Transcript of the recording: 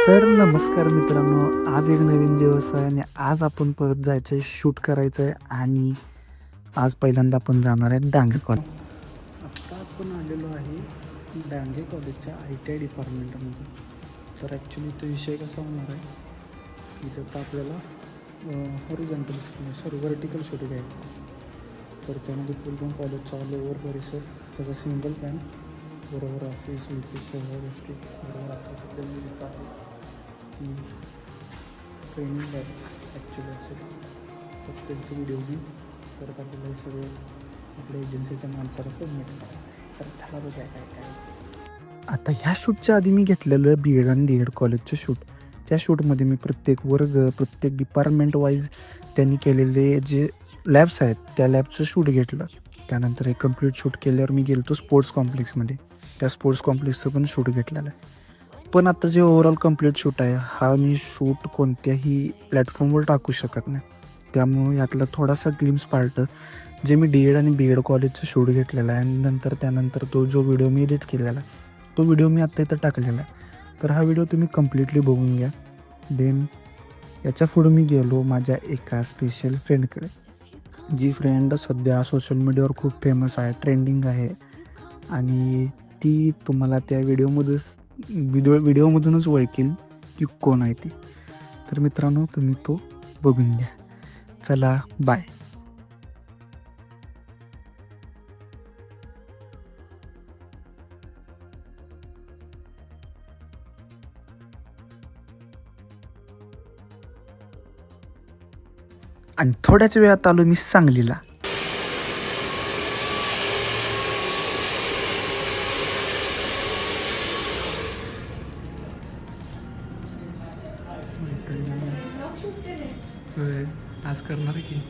तर नमस्कार मित्रांनो, आज एक नवीन दिवस आहे आणि आज आपण परत जायचं आहे, शूट करायचं आहे आणि आज पहिल्यांदा आपण जाणार आहे डांगे कॉलेज. आत्ता आपण आलेलो आहे डांगे कॉलेजच्या ITI डिपार्टमेंटमध्ये. तर ॲक्च्युली तो विषय कसा होणार आहे, इथं आता आपल्याला हॉरिझॉन्टल शूट व्हर्टिकल शूट घ्यायचं. तर त्यामध्ये पूर्ण कॉलेजचा लोअर परिसर, त्याचा सिंगल पॅन, बरोबर ऑफिस विफिस सगळ्या गोष्टी बरोबर. आता सध्या मी लिहित आहे की ट्रेनिंग आहे ॲक्च्युली असेल, तर त्यांचे व्हिडिओ मी परत आपल्याला हे सगळं आपल्या एजन्सीच्या माणसाला सबमिट करायचं. तर चला बघा काय काय. आता ह्या शूटच्या आधी मी घेतलेलं BEd आणि DEd कॉलेजचं शूट. त्या शूटमध्ये मी प्रत्येक वर्ग, प्रत्येक डिपार्टमेंट वाईज त्यांनी केलेले जे लॅब्स आहेत त्या लॅबचं शूट घेतलं. त्यानंतर हे कम्प्लीट शूट केल्यावर मी गेलो स्पोर्ट्स कॉम्प्लेक्समध्ये. त्या स्पोर्ट्स कॉम्प्लेक्सचं पण शूट घेतलेलं आहे. पण आता जे ओव्हरऑल कम्प्लीट शूट आहे, हा मी शूट कोणत्याही प्लॅटफॉर्मवर टाकू शकत नाही. त्यामुळे यातला थोडासा ग्लिम्स पार्ट जे मी DEd आणि BEd कॉलेजचं शूट घेतलेलं आहे आणि त्यानंतर तो जो व्हिडिओ मी एडिट केलेला आहे तो व्हिडिओ मी आत्ता इथं टाकलेला आहे. तर हा व्हिडिओ तुम्ही कम्प्लिटली बघून घ्या. देन याच्या पुढं मी गेलो माझ्या एका स्पेशल फ्रेंडकडे, जी फ्रेंड सध्या सोशल मीडियावर खूप फेमस आहे, ट्रेंडिंग आहे आणि ती तुम्हाला त्या व्हिडिओमधूनच ओळखेल की कोण आहे ती. तर मित्रांनो, तुम्ही तो बघून घ्या. चला बाय. आणि थोड्याच वेळात आलो मी सांगलीला. आज करणार की